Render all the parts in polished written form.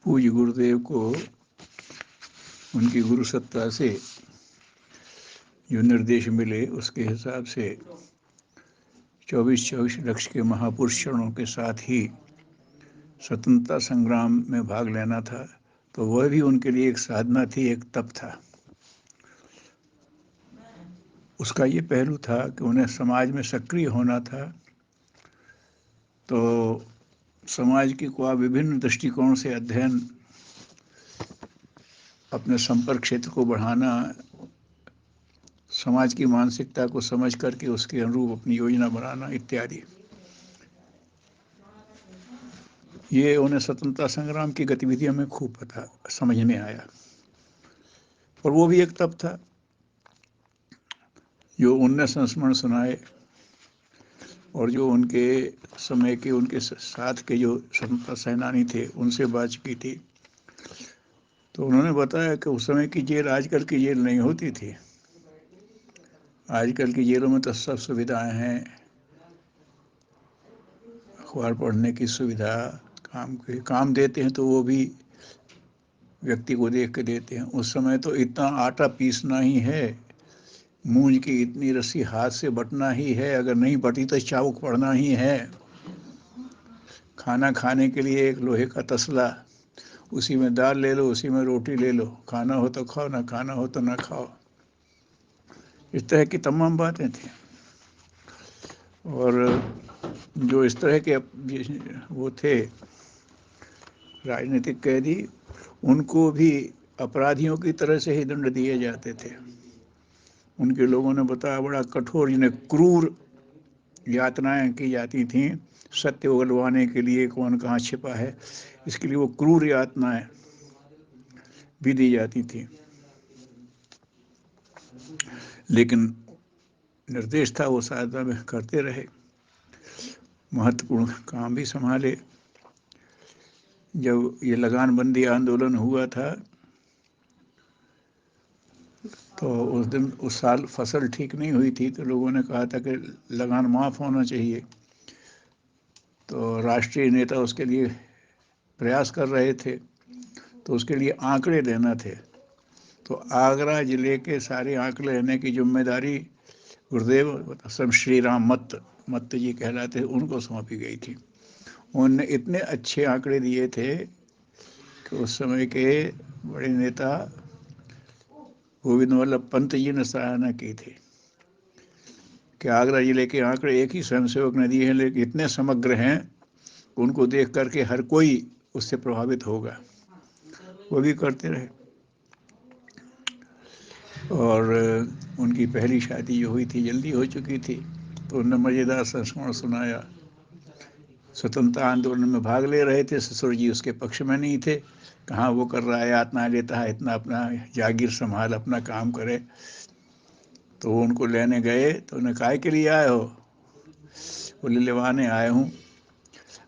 पूज्य गुरुदेव को उनकी गुरु सत्ता से जो निर्देश मिले उसके हिसाब से 24-24 लक्ष के महापुरुष चरणों के साथ ही स्वतंत्रता संग्राम में भाग लेना था, तो वह भी उनके लिए एक साधना थी, एक तप था। उसका ये पहलू था कि उन्हें समाज में सक्रिय होना था, तो समाज की को विभिन्न दृष्टिकोण से अध्ययन, अपने संपर्क क्षेत्र को बढ़ाना, समाज की मानसिकता को समझ करके उसके अनुरूप अपनी योजना बनाना इत्यादि, ये उन्हें स्वतंत्रता संग्राम की गतिविधियों में खूब पता समझ में आया। और वो भी एक तप था। जो उनने संस्मरण सुनाए और जो उनके समय के उनके साथ के जो स्वतंत्रता सेनानी थे उनसे बातचीत थी, तो उन्होंने बताया कि उस समय की जेल आजकल की जेल नहीं होती थी। आजकल की जेलों में तो सब सुविधाएं हैं, अखबार पढ़ने की सुविधा, काम देते हैं तो वो भी व्यक्ति को देख के देते हैं। उस समय तो इतना आटा पीसना ही है, मूंज की इतनी रस्सी हाथ से बटना ही है, अगर नहीं बटी तो चाबुक पड़ना ही है। खाना खाने के लिए एक लोहे का तसला, उसी में दाल ले लो, उसी में रोटी ले लो, खाना हो तो खाओ, ना खाना हो तो ना खाओ। इस तरह की तमाम बातें थी। और जो इस तरह के वो थे राजनीतिक कैदी, उनको भी अपराधियों की तरह से ही दंड दिए जाते थे। उनके लोगों ने बताया बड़ा कठोर, जिन्हें क्रूर यातनाएं की जाती थीं, सत्य उगलवाने के लिए कौन कहाँ छिपा है, इसके लिए वो क्रूर यातनाएं भी दी जाती थी। लेकिन निर्देश था वो साधना में करते रहे, महत्वपूर्ण काम भी संभाले। जब ये लगानबंदी आंदोलन हुआ था तो उस दिन उस साल फसल ठीक नहीं हुई थी, तो लोगों ने कहा था कि लगान माफ़ होना चाहिए। तो राष्ट्रीय नेता उसके लिए प्रयास कर रहे थे, तो उसके लिए आंकड़े देना थे। तो आगरा जिले के सारे आंकड़े लेने की जिम्मेदारी गुरुदेव सब श्री राम मत्त जी कहलाते, उनको सौंपी गई थी। उन्होंने इतने अच्छे आंकड़े दिए थे कि उस समय के बड़े नेता गोविंद वल्लभ पंत जी ने सराहना की थी कि आगरा जिले के आंकड़े एक ही स्वयंसेवक ने दिए हैं, लेकिन इतने समग्र हैं, उनको देख करके हर कोई उससे प्रभावित होगा। वो भी करते रहे। और उनकी पहली शादी जो हुई थी जल्दी हो चुकी थी, तो उन्होंने मज़ेदार संस्मरण सुनाया। स्वतंत्रता आंदोलन में भाग ले रहे थे, ससुर जी उसके पक्ष में नहीं थे, कहाँ वो कर रहा है, यातना लेता है, इतना अपना जागीर संभाल, अपना काम करे। तो वो उनको लेने गए, तो उन्हें काय के लिए आए हो? बोले लेवाने आए हूँ।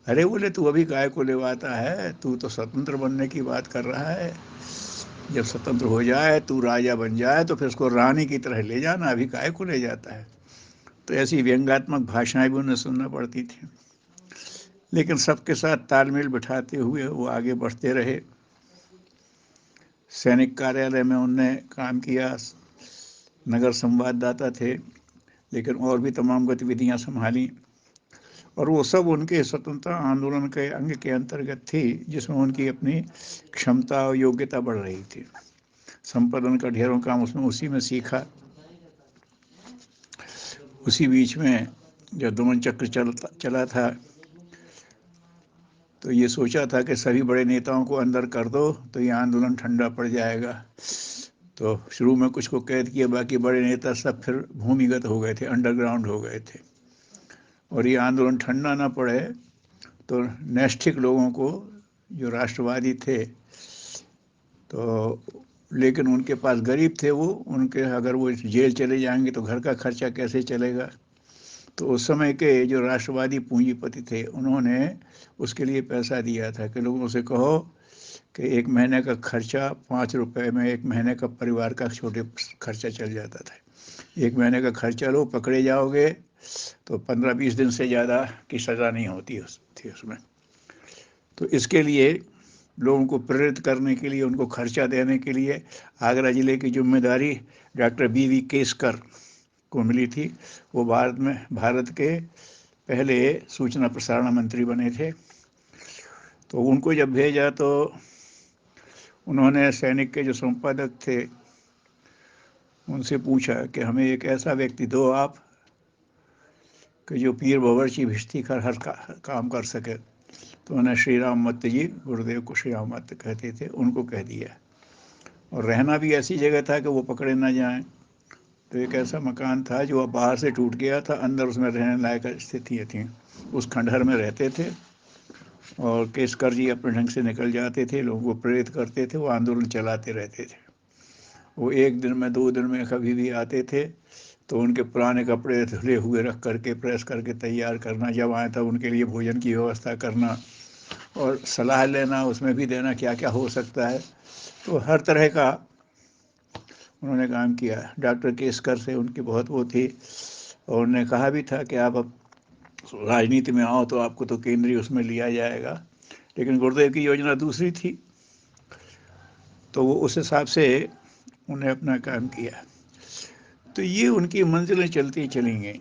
अरे बोले तू अभी काय को लेवाता है, तू तो स्वतंत्र बनने की बात कर रहा है। जब स्वतंत्र हो जाए, तू राजा बन जाए, तो फिर उसको रानी की तरह ले जाना, अभी काय को ले जाता है। तो ऐसी व्यंग्यात्मक भाषाएं भी उन्हें सुनना पड़ती थी। लेकिन सबके साथ तालमेल बिठाते हुए वो आगे बढ़ते रहे। सैनिक कार्यालय में उनने काम किया, नगर संवाददाता थे, लेकिन और भी तमाम गतिविधियां संभाली। और वो सब उनके स्वतंत्रता आंदोलन के अंग के अंतर्गत थी, जिसमें उनकी अपनी क्षमता और योग्यता बढ़ रही थी। संपादन का ढेरों काम उसमें उसी में सीखा। उसी बीच में जब दमन चक्र चला था, तो ये सोचा था कि सभी बड़े नेताओं को अंदर कर दो तो ये आंदोलन ठंडा पड़ जाएगा। तो शुरू में कुछ को कैद किया, बाकी बड़े नेता सब फिर भूमिगत हो गए थे, अंडरग्राउंड हो गए थे। और ये आंदोलन ठंडा ना पड़े तो नैष्ठिक लोगों को, जो राष्ट्रवादी थे, तो लेकिन उनके पास गरीब थे वो, उनके अगर वो जेल चले जाएंगे तो घर का खर्चा कैसे चलेगा। तो उस समय के जो राष्ट्रवादी पूंजीपति थे, उन्होंने उसके लिए पैसा दिया था कि लोगों से कहो कि 1 महीने का खर्चा 5 रुपए में 1 महीने का परिवार का छोटे खर्चा चल जाता था। 1 महीने का खर्चा लो, पकड़े जाओगे तो 15-20 दिन से ज़्यादा की सज़ा नहीं होती थी उसमें। तो इसके लिए लोगों को प्रेरित करने के लिए, उनको खर्चा देने के लिए आगरा ज़िले की जिम्मेदारी डॉक्टर BV केसकर को मिली थी। वो भारत के पहले सूचना प्रसारण मंत्री बने थे। तो उनको जब भेजा तो उन्होंने सैनिक के जो संपादक थे उनसे पूछा कि हमें एक ऐसा व्यक्ति दो आप कि जो पीर बावर्ची भिश्ती कर हर काम कर सके। तो उन्हें श्री राम मत्त जी, गुरुदेव को श्री राम मत्त कहते थे, उनको कह दिया। और रहना भी ऐसी जगह था कि वो पकड़े ना जाएं। तो एक ऐसा मकान था जो अब बाहर से टूट गया था, अंदर उसमें रहने लायक स्थितियाँ थीं। उस खंडहर में रहते थे और केसकर जी अपने ढंग से निकल जाते थे, लोगों को प्रेरित करते थे, वो आंदोलन चलाते रहते थे। वो 1 दिन में 2 दिन में कभी भी आते थे तो उनके पुराने कपड़े धुले हुए रख करके प्रेस करके तैयार करना, जब आए तब उनके लिए भोजन की व्यवस्था करना और सलाह लेना, उसमें भी देना क्या क्या हो सकता है। तो हर तरह का उन्होंने काम किया। डॉक्टर केसकर से उनकी बहुत वो थी और उन्होंने कहा भी था कि आप अब राजनीति में आओ तो आपको तो केंद्रीय उसमें लिया जाएगा, लेकिन गुरुदेव की योजना दूसरी थी। तो वो उस हिसाब से उन्हें अपना काम किया। तो ये उनकी मंजिलें चलती चली गईं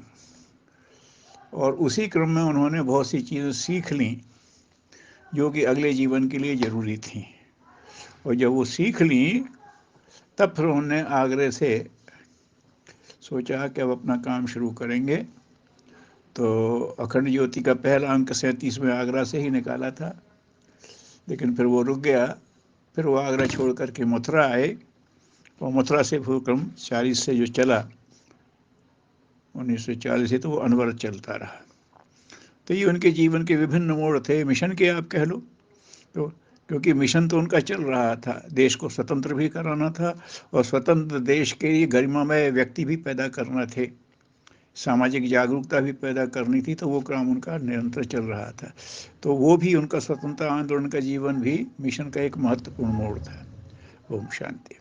और उसी क्रम में उन्होंने बहुत सी चीज़ें सीख लीं जो कि अगले जीवन के लिए ज़रूरी थी। और जब वो सीख लीं तब फिर उन्होंने आगरे से सोचा कि अब अपना काम शुरू करेंगे। तो अखंड ज्योति का पहला अंक 37 में आगरा से ही निकाला था, लेकिन फिर वो रुक गया। फिर वो आगरा छोड़ करके मथुरा आए और मथुरा से क्रम 40 से जो चला 1940 से, तो वो अनवरत चलता रहा। तो ये उनके जीवन के विभिन्न मोड़ थे, मिशन के आप कह लो। तो क्योंकि मिशन तो उनका चल रहा था, देश को स्वतंत्र भी कराना था और स्वतंत्र देश के लिए गरिमामय व्यक्ति भी पैदा करना थे, सामाजिक जागरूकता भी पैदा करनी थी। तो वो काम उनका निरंतर चल रहा था। तो वो भी उनका स्वतंत्रता आंदोलन का जीवन भी मिशन का एक महत्वपूर्ण मोड़ था। ओम शांति।